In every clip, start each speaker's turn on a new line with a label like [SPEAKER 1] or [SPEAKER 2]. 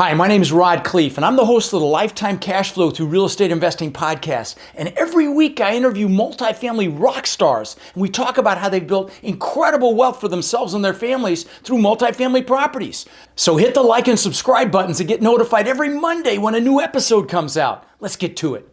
[SPEAKER 1] Hi, my name is Rod Cleef, and I'm the host of the Lifetime Cash Flow Through Real Estate Investing podcast. And every week I interview multifamily rock stars, and we talk about how they've built incredible wealth for themselves and their families through multifamily properties. So hit the like and subscribe buttons to get notified every Monday when a new episode comes out. Let's get to it.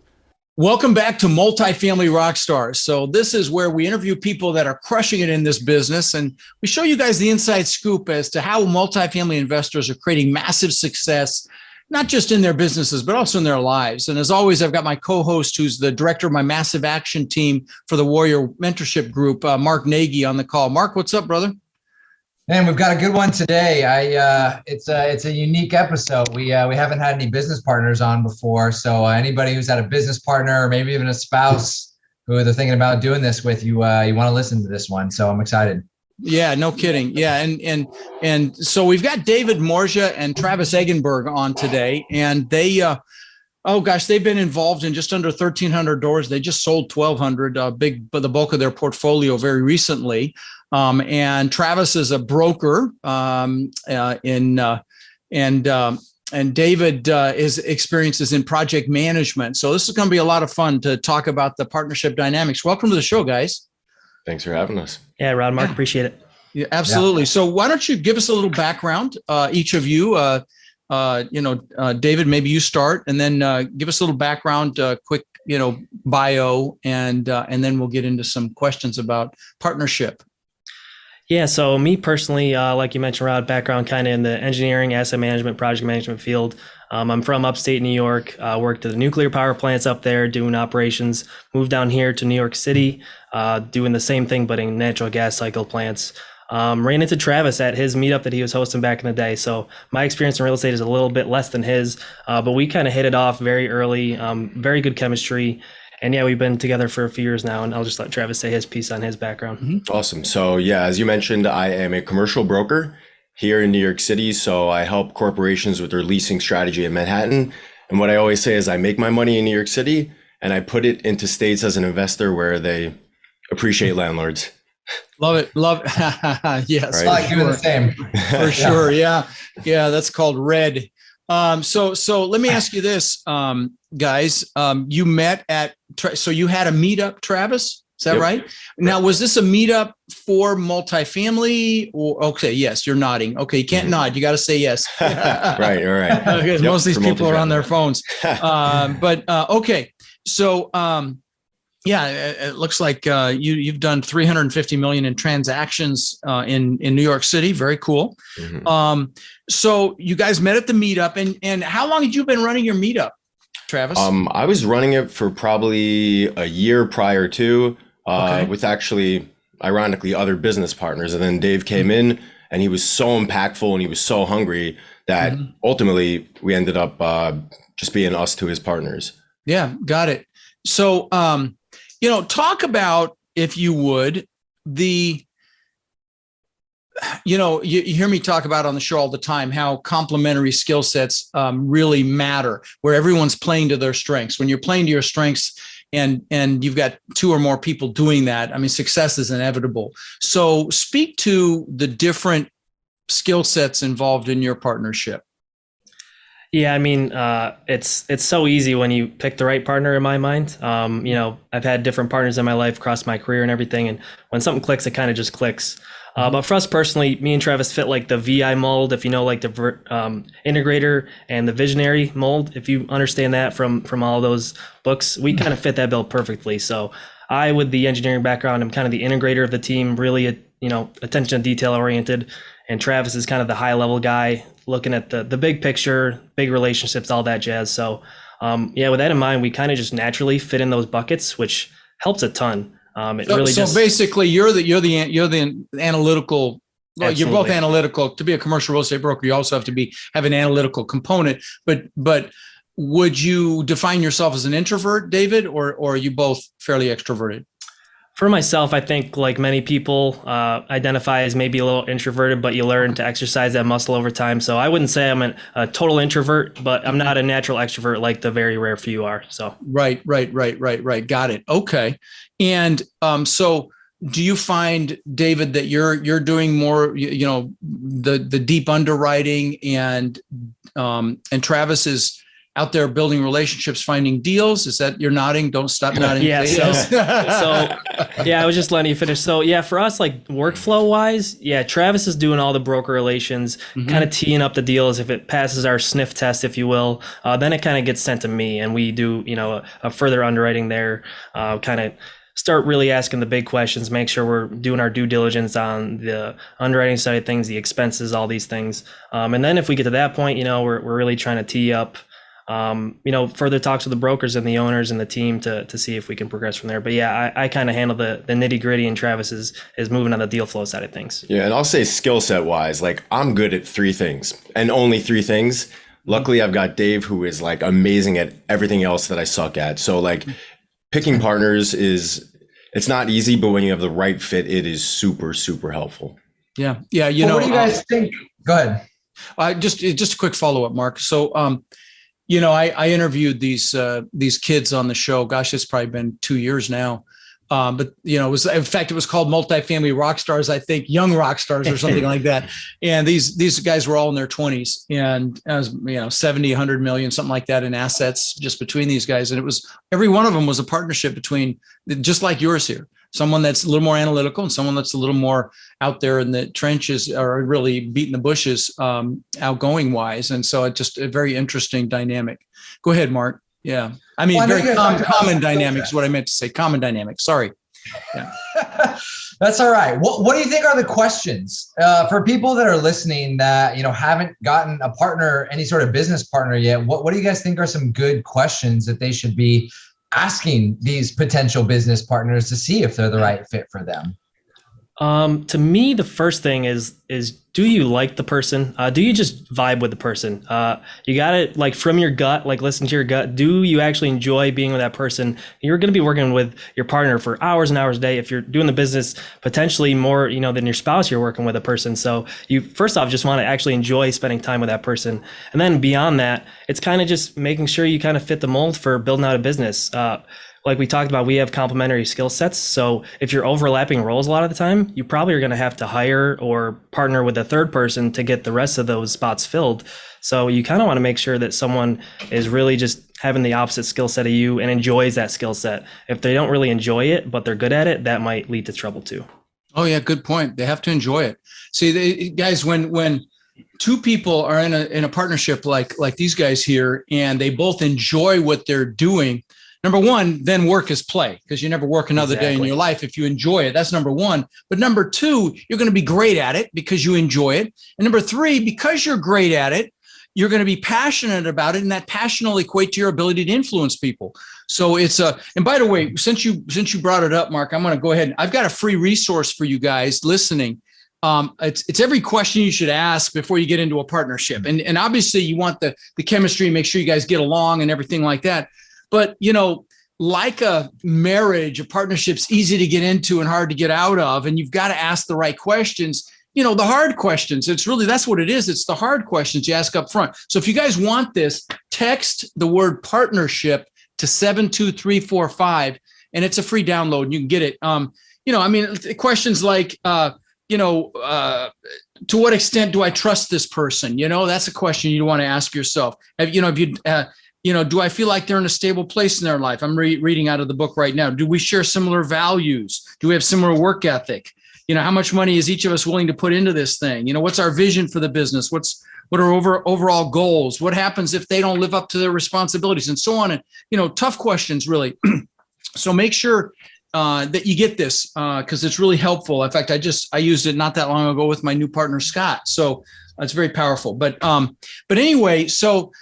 [SPEAKER 1] Welcome back to Multifamily Rockstars. So this is where we interview people that are crushing it in this business, and we show you guys the inside scoop as to how multifamily investors are creating massive success, not just in their businesses, but also in their lives. And as always, I've got my co-host, who's the director of my massive action team for the Warrior Mentorship Group, Mark Nagy, on the call. Mark, what's up, brother?
[SPEAKER 2] Man, we've got a good one today. It's a unique episode. We haven't had any business partners on before, so anybody who's had a business partner or maybe even a spouse who they're thinking about doing this with, you want to listen to this one. So I'm excited.
[SPEAKER 1] Yeah, no kidding. Yeah, and so we've got David Morja and Travis Eggenberg on today, and they they've been involved in just under 1,300 doors. They just sold 1,200, the bulk of their portfolio very recently. And Travis is a broker, and David his experiences in project management. So this is going to be a lot of fun to talk about the partnership dynamics. Welcome to the show, guys.
[SPEAKER 3] Thanks for having us.
[SPEAKER 4] Yeah, Rod, Mark, appreciate it.
[SPEAKER 1] Yeah, absolutely. Yeah. So why don't you give us a little background, each of you? David, maybe you start, and then give us a little background, quick, bio, and then we'll get into some questions about partnership.
[SPEAKER 4] Yeah, so me personally, like you mentioned, Rod, background kind of in the engineering, asset management, project management field. I'm from upstate New York, worked at the nuclear power plants up there doing operations, moved down here to New York City, doing the same thing, but in natural gas cycle plants. Ran into Travis at his meetup that he was hosting back in the day. So my experience in real estate is a little bit less than his, but we kind of hit it off very early, very good chemistry. And yeah, we've been together for a few years now, and I'll just let Travis say his piece on his background.
[SPEAKER 1] Mm-hmm.
[SPEAKER 3] Awesome. So yeah, as you mentioned, I am a commercial broker here in New York City. So I help corporations with their leasing strategy in Manhattan. And what I always say is I make my money in New York City and I put it into states as an investor where they appreciate landlords.
[SPEAKER 1] Love it. Yes.
[SPEAKER 2] Right. Like doing the same.
[SPEAKER 1] For sure. Yeah. That's called red. So let me ask you this, guys. You met so you had a meetup, Travis. Is that right? Now, was this a meetup for multifamily? Or okay, yes, you're nodding. Okay, you can't nod. You got to say yes.
[SPEAKER 3] Right.
[SPEAKER 1] Because most of these people are on their phones. Okay. So, it looks like you've done 350 million in transactions in New York City. Very cool. Mm-hmm. So you guys met at the meetup, and how long had you been running your meetup, Travis?
[SPEAKER 3] I was running it for probably a year prior to, with actually, ironically, other business partners. And then Dave came in, and he was so impactful and he was so hungry that ultimately we ended up just being us to his partners. Yeah,
[SPEAKER 1] got it. So, talk about, if you would, you hear me talk about on the show all the time how complementary skill sets really matter, where everyone's playing to their strengths. When you're playing to your strengths and you've got two or more people doing that, I mean, success is inevitable. So speak to the different skill sets involved in your partnership.
[SPEAKER 4] Yeah, I mean, it's so easy when you pick the right partner, in my mind. I've had different partners in my life across my career and everything, and when something clicks, it kind of just clicks. But for us personally, me and Travis fit like the VI mold, if you know, like the integrator and the visionary mold. If you understand that from all those books, we kind of fit that bill perfectly. So I, with the engineering background, I'm kind of the integrator of the team, really, attention to detail oriented. And Travis is kind of the high level guy, looking at the big picture, big relationships, all that jazz. So with that in mind, we kind of just naturally fit in those buckets, which helps a ton.
[SPEAKER 1] So basically you're the analytical. Well, you're both analytical. To be a commercial real estate broker, you also have to have an analytical component. But would you define yourself as an introvert, David, or are you both fairly extroverted?
[SPEAKER 4] For myself, I think like many people identify as maybe a little introverted, but you learn to exercise that muscle over time. So I wouldn't say I'm a total introvert, but I'm not a natural extrovert like the very rare few are. So
[SPEAKER 1] right. Got it. Okay. And so do you find, David, that you're doing more, the deep underwriting, and Travis is out there building relationships, finding deals? Is that, you're nodding? Don't stop nodding.
[SPEAKER 4] Yeah. I was just letting you finish. So yeah, for us, like workflow wise, yeah, Travis is doing all the broker relations, kind of teeing up the deals. If it passes our sniff test, if you will, then it kind of gets sent to me, and we do, a further underwriting there, kind of start really asking the big questions, make sure we're doing our due diligence on the underwriting side of things, the expenses, all these things. And then if we get to that point, we're really trying to tee up further talks with the brokers and the owners and the team to see if we can progress from there. But yeah, I kind of handle the nitty gritty, and Travis is moving on the deal flow side of things.
[SPEAKER 3] Yeah. And I'll say skill set wise, like I'm good at 3 things and only 3 things. Luckily, I've got Dave, who is like amazing at everything else that I suck at. So like picking partners it's not easy, but when you have the right fit, it is super, super helpful.
[SPEAKER 1] Yeah.
[SPEAKER 2] What do you guys think? Go ahead.
[SPEAKER 1] Just a quick follow-up, Mark. So, I interviewed these kids on the show. Gosh, it's probably been 2 years now. But it was called Multifamily Rock Stars, I think, Young Rock Stars or something like that. And these guys were all in their 20s, and as 70, 100 million, something like that in assets just between these guys. And it was, every one of them was a partnership between, just like yours here, someone that's a little more analytical and someone that's a little more out there in the trenches, or really beating the bushes, outgoing wise. And so it's just a very interesting dynamic. Go ahead, Mark. Yeah. I mean, very common dynamics, what I meant to say, common dynamics. Sorry. Yeah.
[SPEAKER 2] That's all right. What do you think are the questions for people that are listening that, haven't gotten a partner, any sort of business partner yet? What do you guys think are some good questions that they should be asking these potential business partners to see if they're the right fit for them?
[SPEAKER 4] To me, the first thing is do you like the person? Do you just vibe with the person? You got to, like, from your gut, like listen to your gut. Do you actually enjoy being with that person? You're going to be working with your partner for hours and hours a day. If you're doing the business, potentially more, than your spouse, you're working with a person. So you first off just want to actually enjoy spending time with that person. And then beyond that, it's kind of just making sure you kind of fit the mold for building out a business. Like we talked about, we have complementary skill sets. So if you're overlapping roles a lot of the time, you probably are going to have to hire or partner with a third person to get the rest of those spots filled. So you kind of want to make sure that someone is really just having the opposite skill set of you and enjoys that skill set. If they don't really enjoy it, but they're good at it, that might lead to trouble too.
[SPEAKER 1] Oh yeah, good point. They have to enjoy it. See, guys, when 2 people are in a partnership like these guys here, and they both enjoy what they're doing, number one, then work is play, because you never work another day in your life if you enjoy it. That's number one. But number 2, you're going to be great at it because you enjoy it. And number 3, because you're great at it, you're going to be passionate about it, and that passion will equate to your ability to influence people. So it's and by the way, since you brought it up, Mark, I'm going to go ahead. I've got a free resource for you guys listening. It's every question you should ask before you get into a partnership. And obviously you want the chemistry, make sure you guys get along and everything like that. But, like a marriage, a partnership's easy to get into and hard to get out of. And you've got to ask the right questions, the hard questions. That's what it is. It's the hard questions you ask up front. So if you guys want this, text the word partnership to 72345, and it's a free download, and you can get it. Questions like, to what extent do I trust this person? That's a question you want to ask yourself. Do I feel like they're in a stable place in their life? I'm reading out of the book right now. Do we share similar values? Do we have similar work ethic? How much money is each of us willing to put into this thing? What's our vision for the business? What are overall goals? What happens if they don't live up to their responsibilities, and so on? And, tough questions, really. So make sure that you get this because it's really helpful. In fact, I used it not that long ago with my new partner, Scott. So it's very powerful. But anyway, so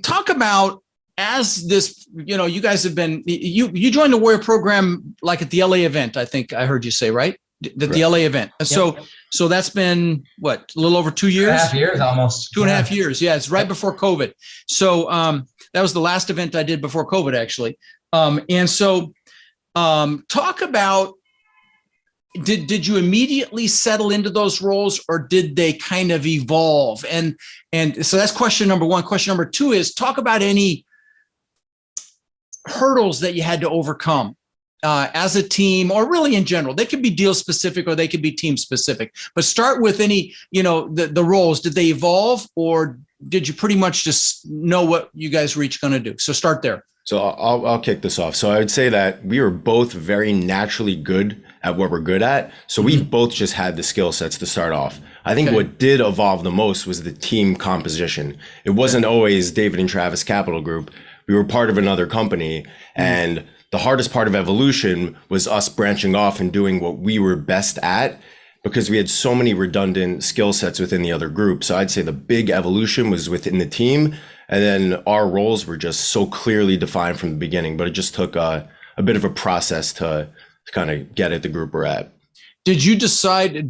[SPEAKER 1] talk about, as this, you guys have been, you joined the Warrior program like at the LA event, I think I heard you say, right? The LA event. Yep. So that's been what, a little over 2 years?
[SPEAKER 2] 2.5 years almost.
[SPEAKER 1] 2.5 years. Yeah. It's right before COVID. So that was the last event I did before COVID, actually. And so talk about, did you immediately settle into those roles, or did they kind of evolve? And so that's question number 1. Question number 2 is, talk about any hurdles that you had to overcome as a team, or really in general? They could be deal specific or they could be team specific, but start with any, the roles. Did they evolve, or did you pretty much just know what you guys were each going to do? So start there.
[SPEAKER 3] So I'll kick this off. So I would say that we were both very naturally good at what we're good at. So we both just had the skill sets to start off. I think what did evolve the most was the team composition. It wasn't always David and Travis Capital Group. We were part of another company, and the hardest part of evolution was us branching off and doing what we were best at, because we had so many redundant skill sets within the other group. So I'd say the big evolution was within the team, and then our roles were just so clearly defined from the beginning, but it just took a bit of a process to kind of get at the group we're at.
[SPEAKER 1] Did you decide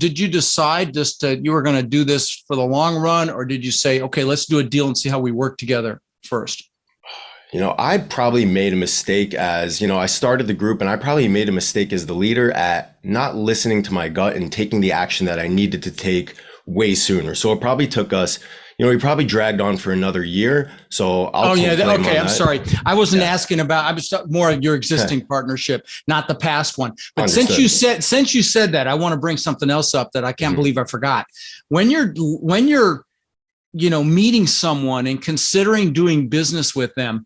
[SPEAKER 1] just you were going to do this for the long run, or did you say, okay, let's do a deal and see how we work together first?
[SPEAKER 3] I probably made a mistake I started the group, and I probably made a mistake as the leader at not listening to my gut and taking the action that I needed to take way sooner. So it probably took us, we probably dragged on for another year. So I'll take blame on
[SPEAKER 1] okay. I'm
[SPEAKER 3] that.
[SPEAKER 1] sorry. I wasn't asking about, I was more of your existing partnership, not the past one. But
[SPEAKER 3] Understood.
[SPEAKER 1] since you said that, I want to bring something else up that I can't believe I forgot. When you're meeting someone and considering doing business with them,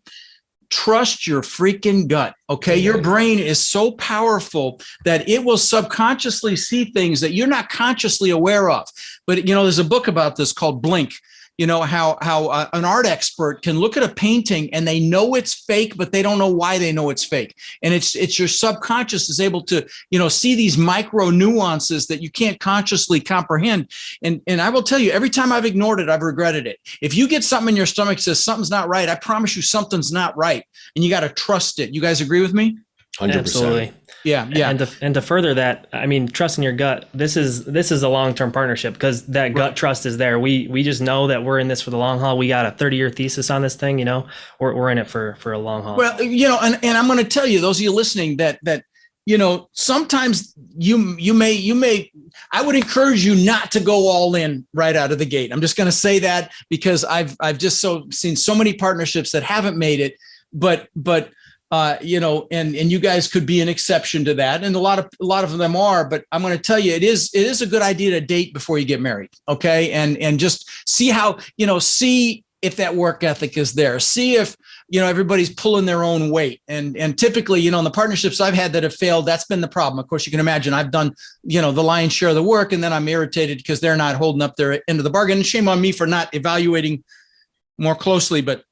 [SPEAKER 1] trust your freaking gut. Okay. Your brain is so powerful that it will subconsciously see things that you're not consciously aware of. But, there's a book about this called Blink. How an art expert can look at a painting and they know it's fake, but they don't know why they know it's fake. And it's your subconscious is able to, see these micro nuances that you can't consciously comprehend. And I will tell you, every time I've ignored it, I've regretted it. If you get something in your stomach that says something's not right, I promise you something's not right. And you got to trust it. You guys agree with me?
[SPEAKER 3] 100%.
[SPEAKER 4] Absolutely.
[SPEAKER 1] Yeah.
[SPEAKER 4] And to further that, I mean, trust in your gut. This is a long-term partnership, because that gut trust is there. We just know that we're in this for the long haul. We got a 30-year thesis on this thing. We're in it for a long haul.
[SPEAKER 1] Well, and I'm going to tell you, those of you listening, that sometimes you may. I would encourage you not to go all in right out of the gate. I'm just going to say that because I've just seen so many partnerships that haven't made it, but. And you guys could be an exception to that. And a lot of them are, but I'm going to tell you, it is a good idea to date before you get married. Okay. And just see how, see if that work ethic is there. See if, everybody's pulling their own weight. And typically, in the partnerships I've had that have failed, that's been the problem. Of course, you can imagine I've done, the lion's share of the work, and then I'm irritated because they're not holding up their end of the bargain. And shame on me for not evaluating more closely. But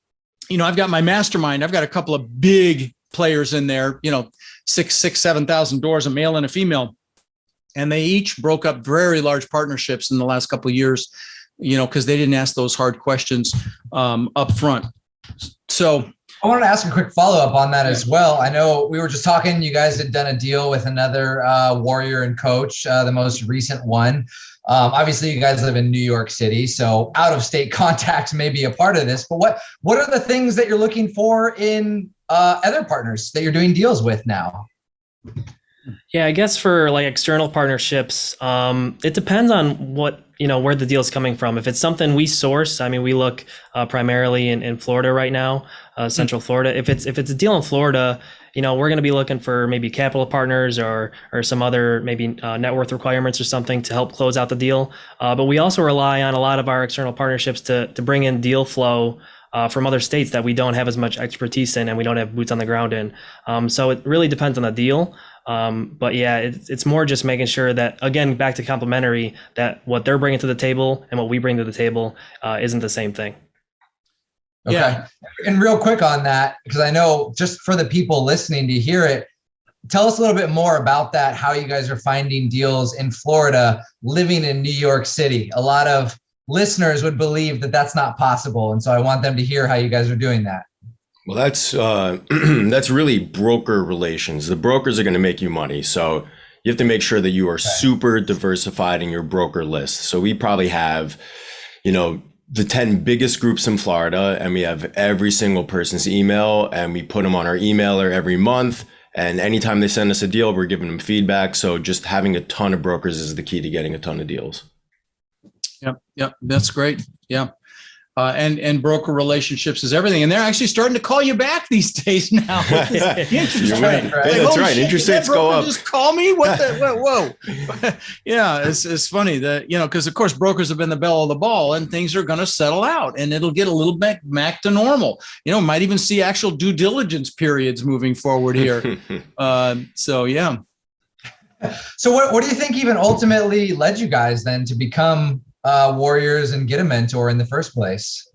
[SPEAKER 1] I've got my mastermind. I've got a couple of big players in there, 7,000 doors, a male and a female. And they each broke up very large partnerships in the last couple of years, because they didn't ask those hard questions up front. So
[SPEAKER 2] I wanted to ask a quick follow-up on that as well. I know we were just talking, you guys had done a deal with another warrior and coach, the most recent one. Obviously, you guys live in New York City, so out-of-state contacts may be a part of this. But what are the things that you're looking for in other partners that you're doing deals with now?
[SPEAKER 4] Yeah, I guess for like external partnerships, it depends on what, where the deal's coming from. If it's something we source, I mean, we look primarily in Florida right now, Central Florida. If it's a deal in Florida, we're going to be looking for maybe capital partners or some other maybe net worth requirements or something to help close out the deal. But we also rely on a lot of our external partnerships to bring in deal flow from other states that we don't have as much expertise in and we don't have boots on the ground in. So it really depends on the deal. But yeah, it's more just making sure that, again, back to complementary, that what they're bringing to the table and what we bring to the table isn't the same thing.
[SPEAKER 2] Okay. Yeah. And real quick on that, because I know just for the people listening to hear it, tell us a little bit more about that, how you guys are finding deals in Florida, living in New York City. A lot of listeners would believe that that's not possible. And so I want them to hear how you guys are doing that.
[SPEAKER 3] Well, that's really broker relations. The brokers are going to make you money. So you have to make sure that you are super diversified in your broker list. So we probably have, the 10 biggest groups in Florida, and we have every single person's email, and we put them on our emailer every month. And anytime they send us a deal, we're giving them feedback. So just having a ton of brokers is the key to getting a ton of deals.
[SPEAKER 1] Yep. That's great. Yeah. and broker relationships is everything. And they're actually starting to call you back these days now. Interest rate.
[SPEAKER 3] That's right. Interest rates go up.
[SPEAKER 1] Just call me. What the? Whoa. Yeah, it's funny that, because of course brokers have been the belle of the ball, and things are going to settle out, and it'll get a little bit back to normal. Might even see actual due diligence periods moving forward here. So yeah.
[SPEAKER 2] So what do you think even ultimately led you guys then to become warriors and get a mentor in the first place?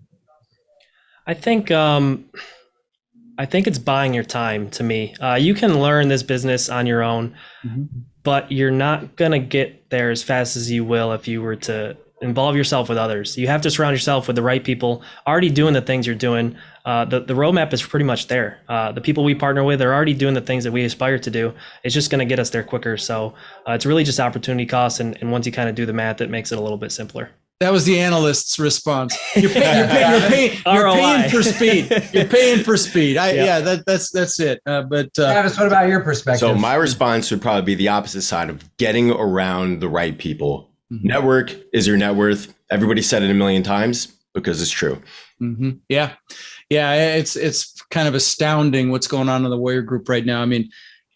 [SPEAKER 4] I think it's buying your time to me. You can learn this business on your own, but you're not going to get there as fast as you will if you were to involve yourself with others. You have to surround yourself with the right people already doing the things you're doing. The roadmap is pretty much there. The people we partner with are already doing the things that we aspire to do. It's just going to get us there quicker. So it's really just opportunity costs. And once you kind of do the math, it makes it a little bit simpler.
[SPEAKER 1] That was the analyst's response. You're paying for speed. You're paying for speed. That's it. But
[SPEAKER 2] Travis, what about your perspective?
[SPEAKER 3] So my response would probably be the opposite side of getting around the right people. Network is your net worth. Everybody said it a million times because it's true.
[SPEAKER 1] Yeah. It's kind of astounding what's going on in the Warrior Group right now. I mean,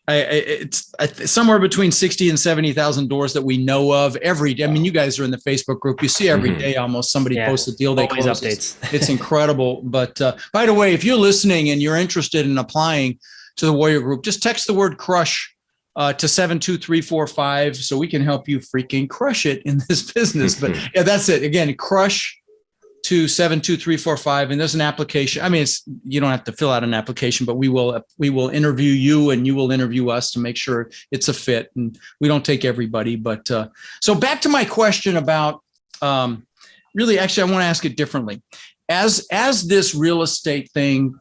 [SPEAKER 1] it's somewhere between 60 and 70,000 doors that we know of every day. I mean, you guys are in the Facebook group. You see every day almost somebody posts a deal they close.
[SPEAKER 4] Updates.
[SPEAKER 1] It's incredible. But by the way, if you're listening and you're interested in applying to the Warrior Group, just text the word crush to 72345 so we can help you freaking crush it in this business. But yeah, that's it. Again, crush to 72345, and there's an application. I mean, you don't have to fill out an application, but we will interview you and you will interview us to make sure it's a fit. And we don't take everybody, but so back to my question about really, actually, I want to ask it differently. As this real estate thing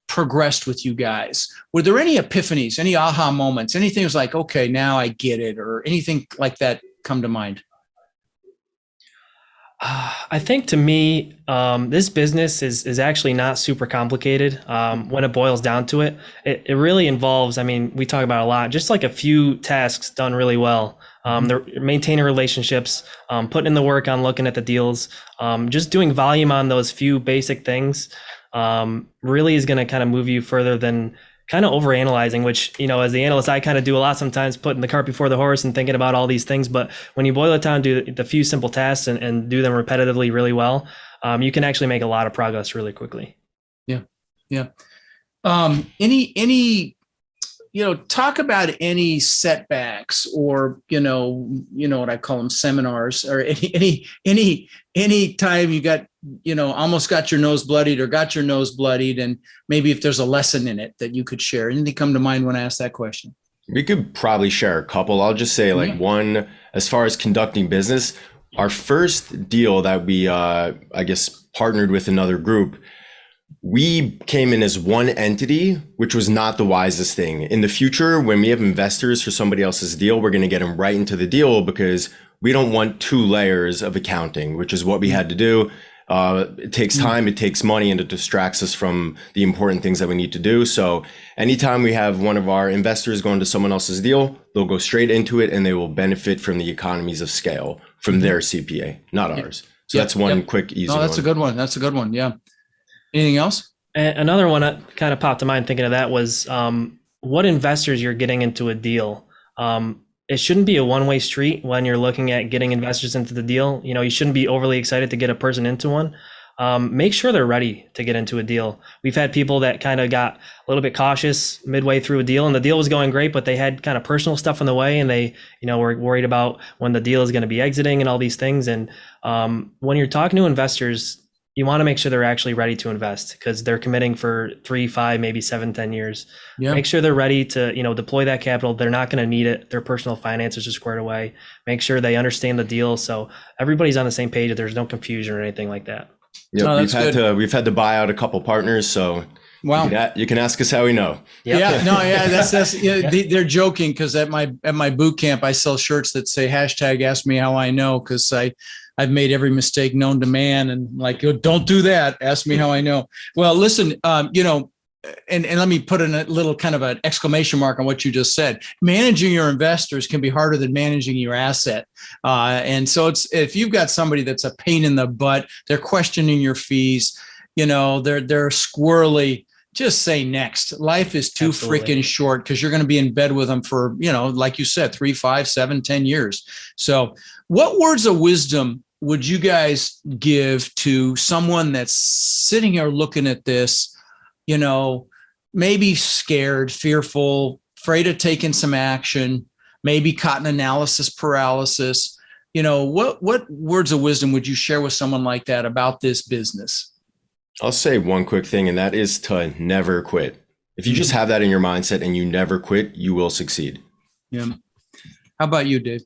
[SPEAKER 1] progressed with you guys, were there any epiphanies, any aha moments, anything was like, okay, now I get it, or anything like that come to mind?
[SPEAKER 4] I think to me, this business is actually not super complicated when it boils down to it. It really involves, I mean, we talk about a lot, just like a few tasks done really well. Maintaining relationships, putting in the work on looking at the deals, just doing volume on those few basic things really is going to kind of move you further than kind of overanalyzing, which, as the analyst, I kind of do a lot sometimes, putting the cart before the horse and thinking about all these things. But when you boil it down to the few simple tasks and do them repetitively really well, you can actually make a lot of progress really quickly.
[SPEAKER 1] Yeah. Any talk about any setbacks or, what I call them, seminars, or any time you got, almost got your nose bloodied or got your nose bloodied, and maybe if there's a lesson in it that you could share. Anything come to mind when I ask that question?
[SPEAKER 3] We could probably share a couple. I'll just say one, as far as conducting business, our first deal that we, partnered with another group, we came in as one entity, which was not the wisest thing. In the future, when we have investors for somebody else's deal, we're going to get them right into the deal because we don't want two layers of accounting, which is what we had to do. It takes time, it takes money, and it distracts us from the important things that we need to do. So anytime we have one of our investors going to someone else's deal, they'll go straight into it and they will benefit from the economies of scale from their CPA, not ours. So that's one quick, easy one.
[SPEAKER 1] That's a good one. That's a good one. Yeah. Anything else?
[SPEAKER 4] Another one that kind of popped to mind thinking of that was what investors you're getting into a deal. It shouldn't be a one-way street when you're looking at getting investors into the deal. You shouldn't be overly excited to get a person into one. Make sure they're ready to get into a deal. We've had people that kind of got a little bit cautious midway through a deal, and the deal was going great, but they had kind of personal stuff in the way, and they, were worried about when the deal is going to be exiting and all these things. And when you're talking to investors, you want to make sure they're actually ready to invest because they're committing for 3, 5, maybe 7, 10 years. Yeah. Make sure they're ready to, deploy that capital. They're not going to need it. Their personal finances are squared away. Make sure they understand the deal. So everybody's on the same page. There's no confusion or anything like that.
[SPEAKER 3] Yep, we've had to buy out a couple partners. So wow, you can ask us how we know.
[SPEAKER 1] Yep. That's they're joking because at my boot camp, I sell shirts that say #ask me how I know, because I've made every mistake known to man, and don't do that. Ask me how I know. Well, listen, and let me put in a little kind of an exclamation mark on what you just said. Managing your investors can be harder than managing your asset. And so if you've got somebody that's a pain in the butt, they're questioning your fees, they're squirrely, just say next. Life is too freaking short because you're going to be in bed with them for, like you said, 3, 5, 7, 10 years. So what words of wisdom would you guys give to someone that's sitting here looking at this, maybe scared, fearful, afraid of taking some action, maybe caught in analysis paralysis? What words of wisdom would you share with someone like that about this business?
[SPEAKER 3] I'll say one quick thing, and that is to never quit. If you just have that in your mindset and you never quit, you will succeed.
[SPEAKER 1] Yeah. How about you, Dave?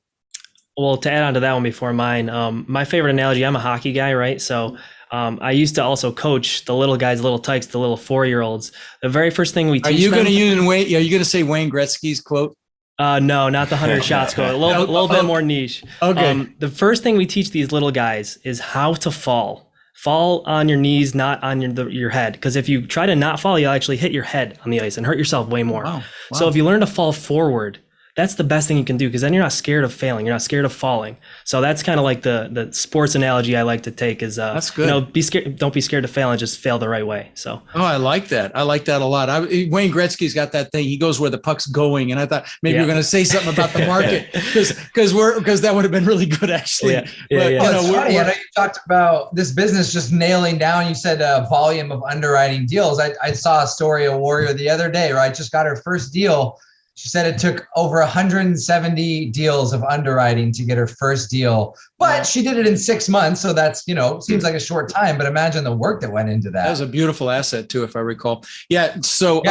[SPEAKER 4] Well, to add on to that one before mine, my favorite analogy, I'm a hockey guy, right? So I used to also coach the little guys, little tykes, the little 4-year-olds. The very first thing we teach them. Are you
[SPEAKER 1] going to say Wayne Gretzky's quote?
[SPEAKER 4] No, not the 100 shots quote. A little bit more niche.
[SPEAKER 1] Okay.
[SPEAKER 4] The first thing we teach these little guys is how to fall. Fall on your knees, not on your head. Because if you try to not fall, you'll actually hit your head on the ice and hurt yourself way more.
[SPEAKER 1] Wow.
[SPEAKER 4] So if you learn to fall forward, that's the best thing you can do, because then you're not scared of failing. You're not scared of falling. So that's kind of like the sports analogy I like to take is,
[SPEAKER 1] that's good.
[SPEAKER 4] Be scared. Don't be scared to fail, and just fail the right way. So.
[SPEAKER 1] Oh, I like that. I like that a lot. Wayne Gretzky's got that thing. He goes where the puck's going. And I thought maybe you're going to say something about the market because that would have been really good actually.
[SPEAKER 2] It's funny. I know you talked about this business just nailing down. You said volume of underwriting deals. I saw a story of Warrior the other day, right? Just got her first deal. She said it took over 170 deals of underwriting to get her first deal, but she did it in 6 months. So that's, seems like a short time, but imagine the work that went into that.
[SPEAKER 1] That was a beautiful asset too, if I recall. Yeah. So,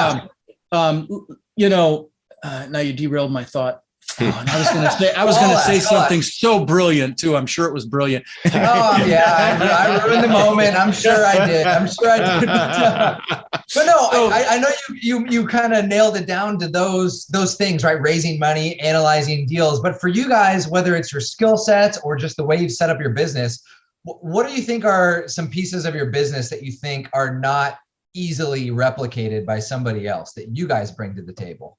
[SPEAKER 1] now you derailed my thought. Oh, and I was going to say something so brilliant too. I'm sure it was brilliant.
[SPEAKER 2] Oh yeah, I ruined the moment. I'm sure I did. But no, I know you kind of nailed it down to those things, right? Raising money, analyzing deals. But for you guys, whether it's your skill sets or just the way you've set up your business, what do you think are some pieces of your business that you think are not easily replicated by somebody else that you guys bring to the table?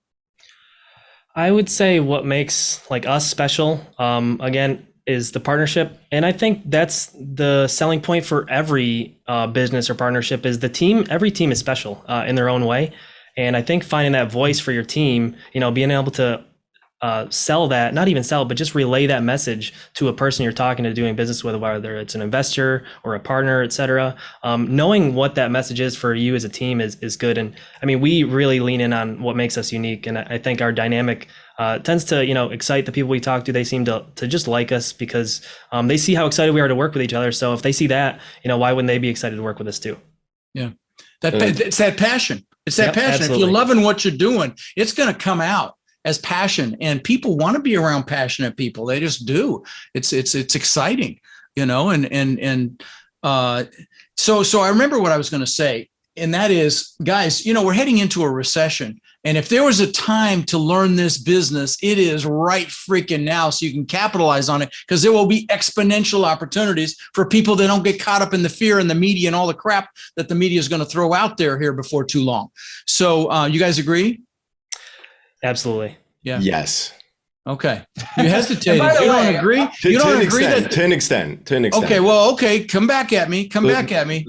[SPEAKER 4] I would say what makes us special, again, is the partnership. And I think that's the selling point for every business or partnership is the team. Every team is special in their own way. And I think finding that voice for your team, being able to sell that, not even sell, but just relay that message to a person you're talking to, doing business with, whether it's an investor or a partner, et cetera. Knowing what that message is for you as a team is good. And I mean, we really lean in on what makes us unique. And I think our dynamic tends to, excite the people we talk to. They seem to just like us because they see how excited we are to work with each other. So if they see that, why wouldn't they be excited to work with us too?
[SPEAKER 1] Yeah. It's that passion. It's that passion. Absolutely. If you're loving what you're doing, it's going to come out as passion, and people want to be around passionate people. They just do. It's exciting, so I remember what I was going to say, and that is, guys, we're heading into a recession, and if there was a time to learn this business, it is right freaking now, so you can capitalize on it, because there will be exponential opportunities for people that don't get caught up in the fear and the media and all the crap that the media is going to throw out there here before too long. So you guys agree?
[SPEAKER 4] Absolutely.
[SPEAKER 3] Yeah. Yes.
[SPEAKER 1] Okay. You hesitated. You don't agree? You don't agree that
[SPEAKER 3] to an extent.
[SPEAKER 1] Okay. Well, okay. Come back at me.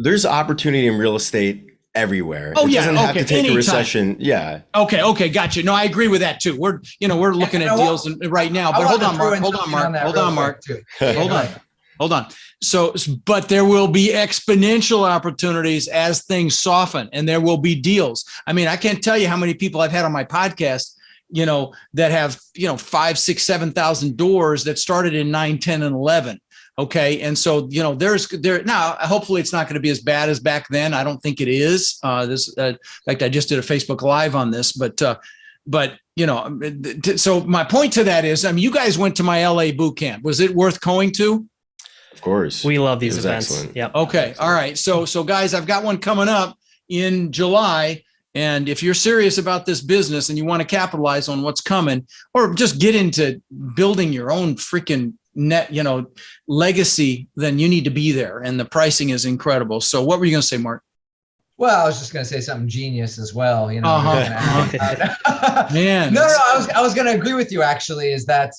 [SPEAKER 3] There's opportunity in real estate everywhere.
[SPEAKER 1] Oh,
[SPEAKER 3] it doesn't have to take
[SPEAKER 1] anytime.
[SPEAKER 3] a recession. Yeah.
[SPEAKER 1] Okay. Gotcha. No, I agree with that too. We're looking at deals right now, but hold on, Mark. Hold on. So, but there will be exponential opportunities as things soften, and there will be deals. I mean, I can't tell you how many people I've had on my podcast, that have, 5, 6, 7,000 doors that started in 9, 10, and 11. Okay. And so, there now, hopefully it's not going to be as bad as back then. I don't think it is. In fact, I just did a Facebook Live on this, but so my point to that is, you guys went to my LA boot camp. Was it worth going to?
[SPEAKER 3] Of course.
[SPEAKER 4] We love these events.
[SPEAKER 3] Excellent.
[SPEAKER 4] Yeah.
[SPEAKER 1] Okay. All right. So guys, I've got one coming up in July. And if you're serious about this business and you want to capitalize on what's coming, or just get into building your own freaking net, legacy, then you need to be there. And the pricing is incredible. So what were you going to say, Mark?
[SPEAKER 2] Well, I was just going to say something genius as well, you know.
[SPEAKER 1] Man.
[SPEAKER 2] No, I was going to agree with you actually, is that,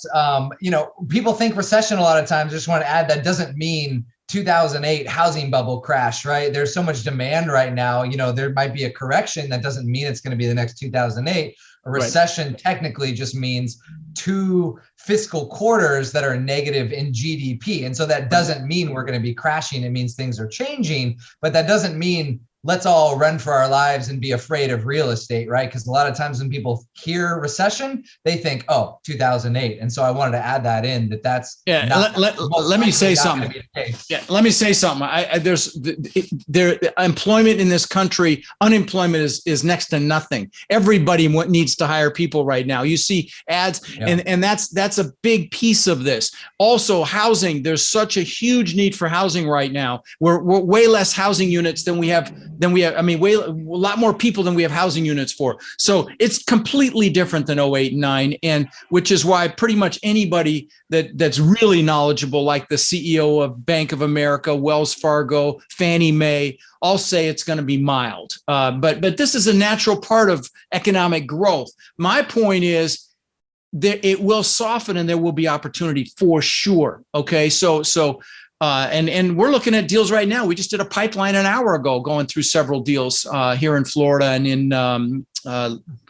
[SPEAKER 2] people think recession a lot of times. I just want to add that doesn't mean 2008 housing bubble crash, right? There's so much demand right now. There might be a correction. That doesn't mean it's going to be the next 2008. A recession technically just means 2 fiscal quarters that are negative in GDP. And so that doesn't mean we're going to be crashing. It means things are changing, but that doesn't mean let's all run for our lives and be afraid of real estate, right? Because a lot of times when people hear recession, they think, oh, 2008. And so I wanted to add that in, that's
[SPEAKER 1] let me say something. Yeah, let me say something. Employment in this country, unemployment is next to nothing. Everybody needs to hire people right now. You see ads, and that's a big piece of this. Also, housing. There's such a huge need for housing right now. We're way less housing units than we have. I mean, a lot more people than we have housing units for. So it's completely different than 08 and 9, and which is why pretty much anybody that's really knowledgeable, like the CEO of Bank of America, Wells Fargo, Fannie Mae, all say it's going to be mild. But this is a natural part of economic growth. My point is that it will soften and there will be opportunity for sure. Okay, so. And we're looking at deals right now. We just did a pipeline an hour ago, going through several deals here in Florida and in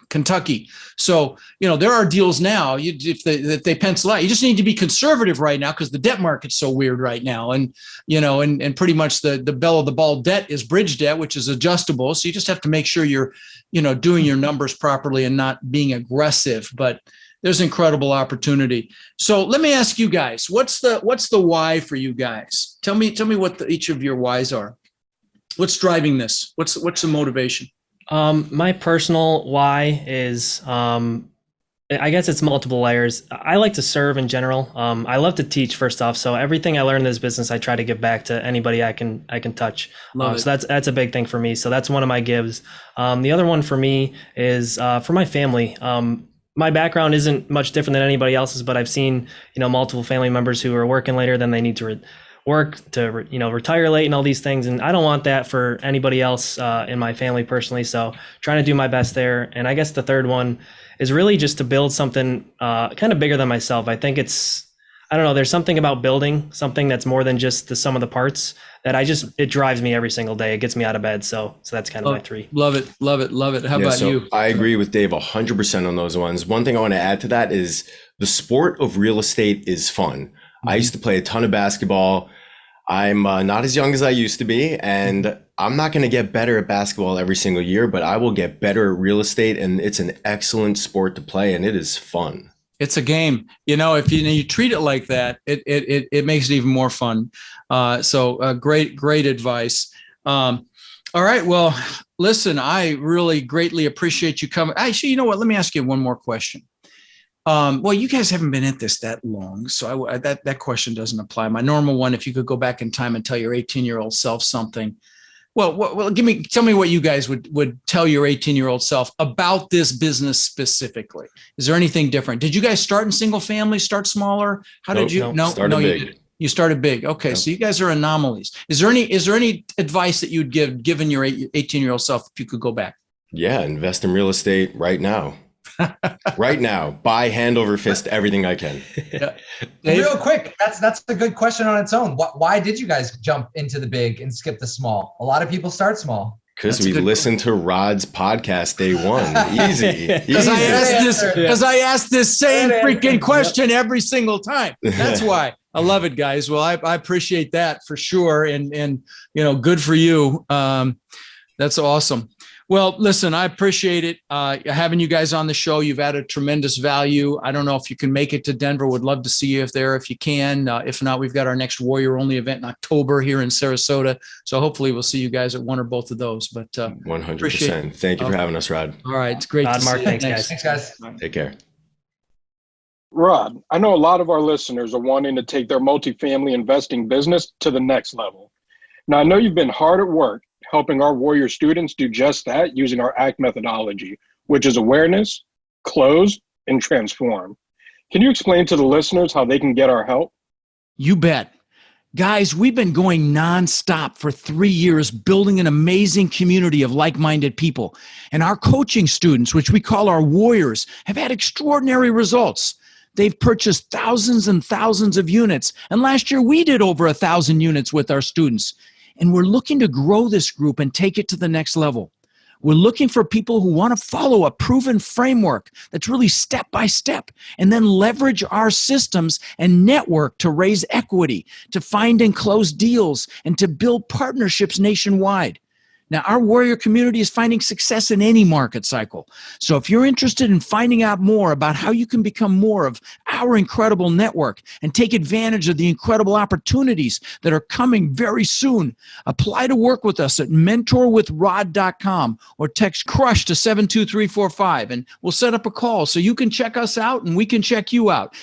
[SPEAKER 1] Kentucky. So, there are deals now. If they pencil out, you just need to be conservative right now because the debt market's so weird right now. And, and pretty much the bell of the ball debt is bridge debt, which is adjustable. So you just have to make sure you're, doing your numbers properly and not being aggressive. But there's incredible opportunity. So let me ask you guys, what's the why for you guys? Tell me what each of your whys are. What's driving this? What's the motivation?
[SPEAKER 4] My personal why is, I guess it's multiple layers. I like to serve in general. I love to teach first off. So everything I learned in this business, I try to give back to anybody I can touch. So that's a big thing for me. So that's one of my gives. The other one for me is for my family. My background isn't much different than anybody else's, but I've seen, multiple family members who are working later than they need to work to, retire late and all these things. And I don't want that for anybody else in my family personally. So trying to do my best there. And I guess the third one is really just to build something kind of bigger than myself. I think there's something about building something that's more than just the sum of the parts that it drives me every single day. It gets me out of bed. So that's kind of my 3.
[SPEAKER 1] Love it. How about you?
[SPEAKER 3] I agree with Dave 100% on those ones. One thing I want to add to that is the sport of real estate is fun. Mm-hmm. I used to play a ton of basketball. I'm not as young as I used to be, and I'm not going to get better at basketball every single year, but I will get better at real estate, and it's an excellent sport to play, and it is fun.
[SPEAKER 1] It's a game. If you treat it like that, it makes it even more fun. So great advice. All right. Well, listen, I really greatly appreciate you coming. Actually, you know what? Let me ask you one more question. Well, you guys haven't been at this that long, so that question doesn't apply. My normal one, if you could go back in time and tell your 18-year-old self something. Well, tell me what you guys would tell your 18-year-old self about this business specifically. Is there anything different? Did you guys start in single family, start smaller? How did you? No,
[SPEAKER 3] started big.
[SPEAKER 1] You didn't. You started big. Okay, yep. So you guys are anomalies. Is there any advice that you'd given your 18-year-old self if you could go back?
[SPEAKER 3] Yeah, invest in real estate right now. Right now, buy hand over fist everything I can.
[SPEAKER 1] Yeah.
[SPEAKER 2] Real quick, that's a good question on its own. Why did you guys jump into the big and skip the small? A lot of people start small.
[SPEAKER 3] Because we listened to Rod's podcast day one. Easy.
[SPEAKER 1] Because I asked this same freaking question every single time. That's why. I love it, guys. Well, I appreciate that for sure. And good for you. That's awesome. Well, listen, I appreciate it. Having you guys on the show. You've added tremendous value. I don't know if you can make it to Denver. Would love to see you if you can. If not, we've got our next Warrior Only event in October here in Sarasota. So hopefully we'll see you guys at one or both of those. But
[SPEAKER 3] 100%. Thank you for having us, Rod.
[SPEAKER 1] All right. It's great to
[SPEAKER 4] Mark,
[SPEAKER 1] see you.
[SPEAKER 4] thanks, guys.
[SPEAKER 3] Take care.
[SPEAKER 5] Rod, I know a lot of our listeners are wanting to take their multifamily investing business to the next level. Now, I know you've been hard at work helping our Warrior students do just that using our ACT methodology, which is awareness, close, and transform. Can you explain to the listeners how they can get our help?
[SPEAKER 1] You bet. Guys, we've been going nonstop for 3 years, building an amazing community of like-minded people. And our coaching students, which we call our warriors, have had extraordinary results. They've purchased thousands and thousands of units. And last year we did over 1,000 units with our students. And we're looking to grow this group and take it to the next level. We're looking for people who want to follow a proven framework that's really step by step, and then leverage our systems and network to raise equity, to find and close deals, and to build partnerships nationwide. Now, our warrior community is finding success in any market cycle. So if you're interested in finding out more about how you can become more of our incredible network and take advantage of the incredible opportunities that are coming very soon, apply to work with us at mentorwithrod.com or text CRUSH to 72345, and we'll set up a call so you can check us out and we can check you out.